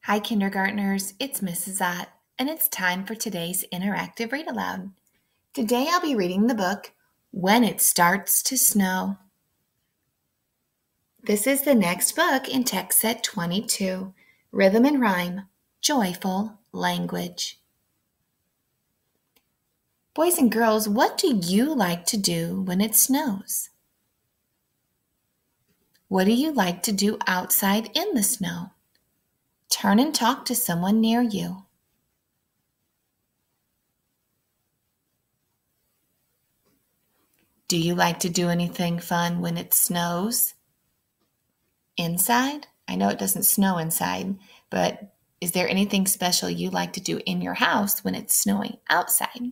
Hi, kindergartners. It's Mrs. Ott, and it's time for today's interactive read aloud. Today I'll be reading the book, When It Starts to Snow. This is the next book in text set 22, Rhythm and Rhyme, Joyful Language. Boys and girls, what do you like to do when it snows? What do you like to do outside in the snow? Turn and talk to someone near you. Do you like to do anything fun when it snows? Inside? I know it doesn't snow inside, but is there anything special you like to do in your house when it's snowing outside?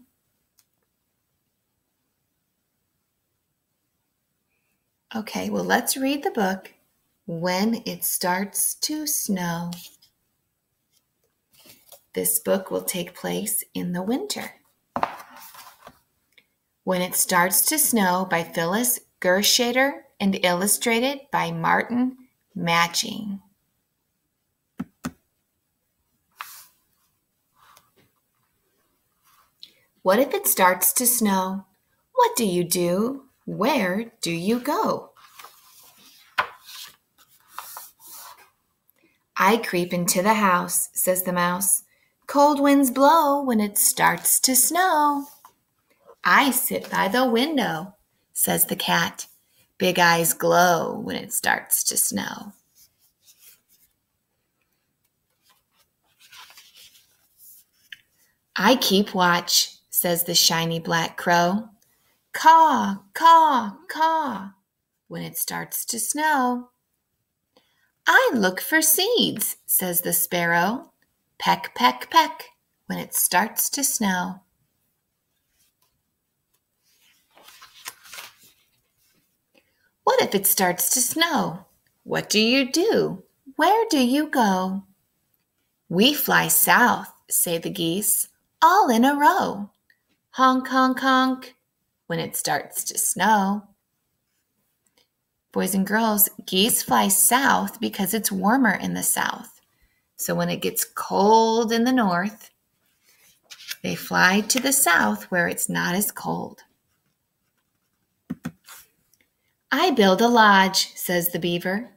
Okay, well, let's read the book, When It Starts to Snow. This book will take place in the winter. When It Starts to Snow by Phyllis Gershader and illustrated by Martin Matching. What if it starts to snow? What do you do? Where do you go? I creep into the house, says the mouse. Cold winds blow when it starts to snow. I sit by the window, says the cat. Big eyes glow when it starts to snow. I keep watch, says the shiny black crow. Caw, caw, caw, when it starts to snow. I look for seeds, says the sparrow. Peck, peck, peck, when it starts to snow. What if it starts to snow? What do you do? Where do you go? We fly south, say the geese, all in a row. Honk, honk, honk, when it starts to snow. Boys and girls, geese fly south because it's warmer in the south. So when it gets cold in the north, they fly to the south where it's not as cold. I build a lodge, says the beaver.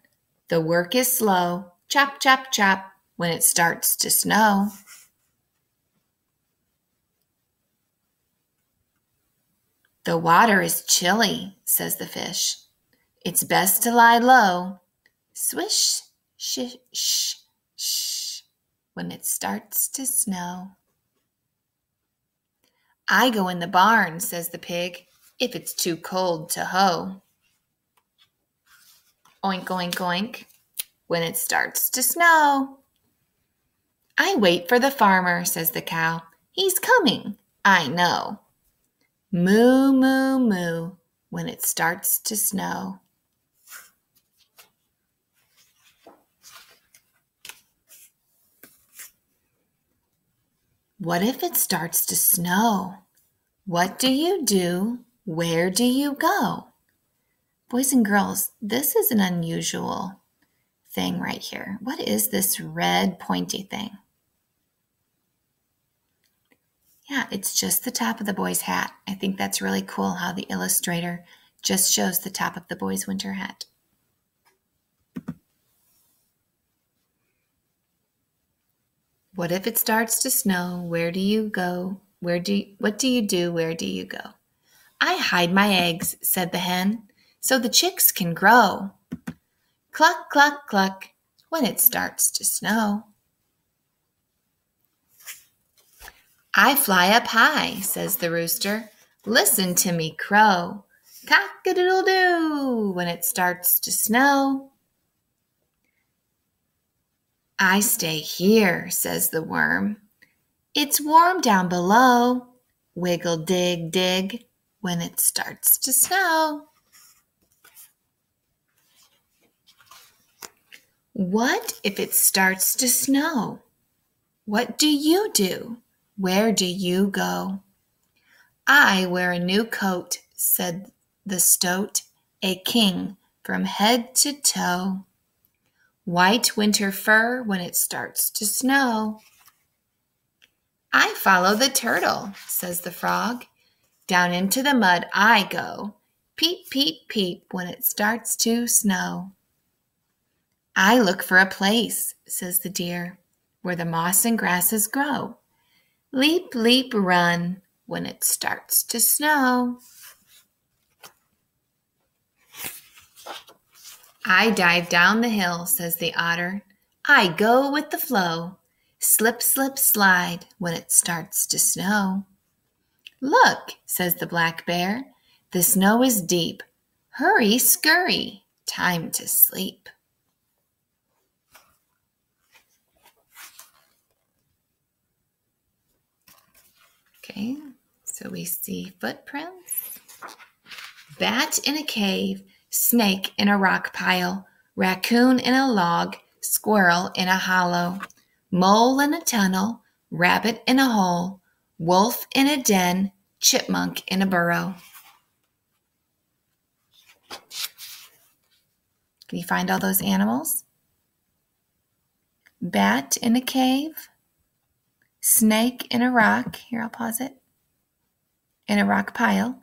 The work is slow, chop, chop, chop, when it starts to snow. The water is chilly, says the fish. It's best to lie low. Swish, shish, shh, shh, when it starts to snow. I go in the barn, says the pig, if it's too cold to hoe. Oink, oink, oink, when it starts to snow. I wait for the farmer, says the cow. He's coming, I know. Moo, moo, moo, when it starts to snow. What if it starts to snow? What do you do? Where do you go? Boys and girls, this is an unusual thing right here. What is this red pointy thing? Yeah, it's just the top of the boy's hat. I think that's really cool how the illustrator just shows the top of the boy's winter hat. What if it starts to snow? Where do you go? What do you do? Where do you go? I hide my eggs, said the hen, so the chicks can grow. Cluck, cluck, cluck, when it starts to snow. I fly up high, says the rooster. Listen to me crow. Cock-a-doodle-doo, when it starts to snow. I stay here, says the worm. It's warm down below. Wiggle, dig, dig, when it starts to snow. What if it starts to snow? What do you do? Where do you go? I wear a new coat, said the stoat, a king from head to toe. White winter fur when it starts to snow. I follow the turtle, says the frog. Down into the mud I go. Peep, peep, peep when it starts to snow. I look for a place, says the deer, where the moss and grasses grow. Leap, leap, run when it starts to snow. I dive down the hill, says the otter. I go with the flow. Slip, slip, slide when it starts to snow. Look, says the black bear, the snow is deep. Hurry, scurry, time to sleep. Okay, so we see footprints. Bat in a cave, snake in a rock pile, raccoon in a log, squirrel in a hollow, mole in a tunnel, rabbit in a hole, wolf in a den, chipmunk in a burrow. Can you find all those animals? Bat in a cave, snake in a rock, here I'll pause it, in a rock pile,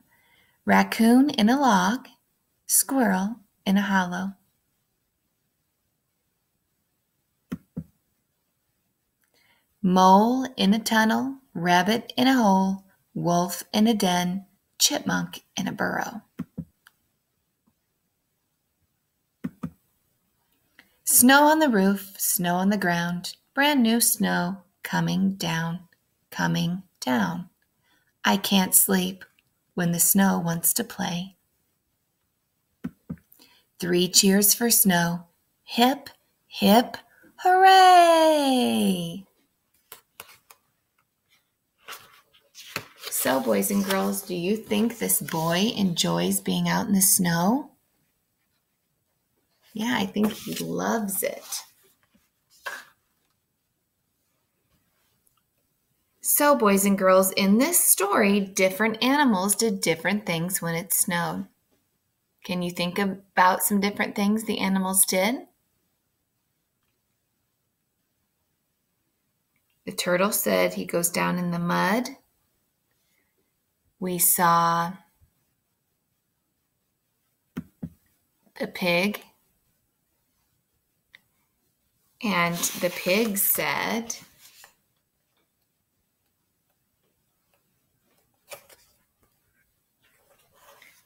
raccoon in a log, squirrel in a hollow. Mole in a tunnel, rabbit in a hole, wolf in a den, chipmunk in a burrow. Snow on the roof, snow on the ground, brand new snow coming down, coming down. I can't sleep when the snow wants to play. 3 cheers for snow. Hip, hip, hooray! So, boys and girls, do you think this boy enjoys being out in the snow? Yeah, I think he loves it. So, boys and girls, in this story, different animals did different things when it snowed. Can you think about some different things the animals did? The turtle said he goes down in the mud. We saw the pig, and the pig said,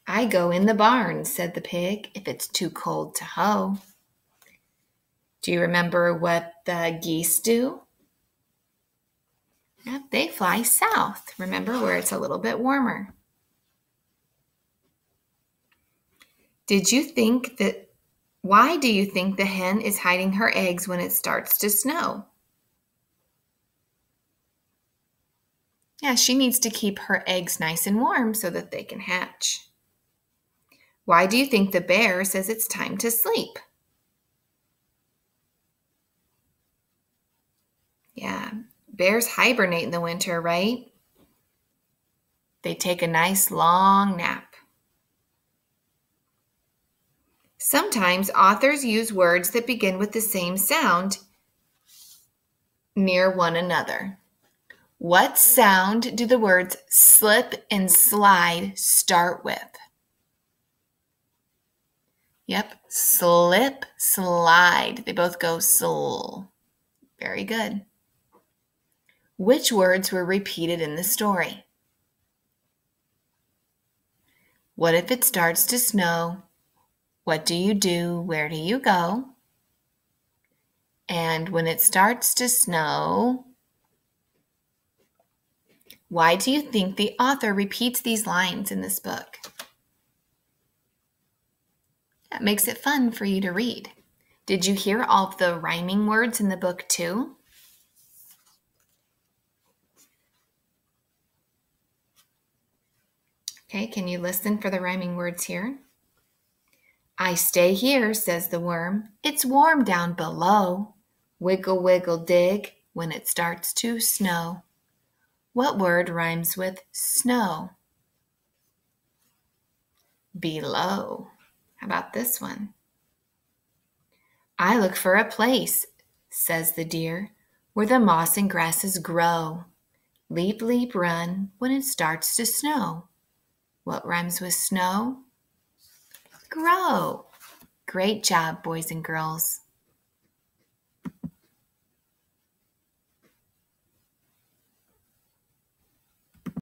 I go in the barn, said the pig, if it's too cold to hoe. Do you remember what the geese do? Yep, they fly south. Remember, where it's a little bit warmer. Why do you think the hen is hiding her eggs when it starts to snow? Yeah, she needs to keep her eggs nice and warm so that they can hatch. Why do you think the bear says it's time to sleep? Yeah, bears hibernate in the winter, right? They take a nice long nap. Sometimes authors use words that begin with the same sound near one another. What sound do the words slip and slide start with? Yep, slip, slide. They both go sl. Very good. Which words were repeated in the story? What if it starts to snow? What do you do? Where do you go? And when it starts to snow, why do you think the author repeats these lines in this book? That makes it fun for you to read. Did you hear all of the rhyming words in the book too? Okay, can you listen for the rhyming words here? I stay here, says the worm. It's warm down below. Wiggle, wiggle, dig when it starts to snow. What word rhymes with snow? Below. How about this one? I look for a place, says the deer, where the moss and grasses grow. Leap, leap, run when it starts to snow. What rhymes with snow? Grow. Great job, boys and girls.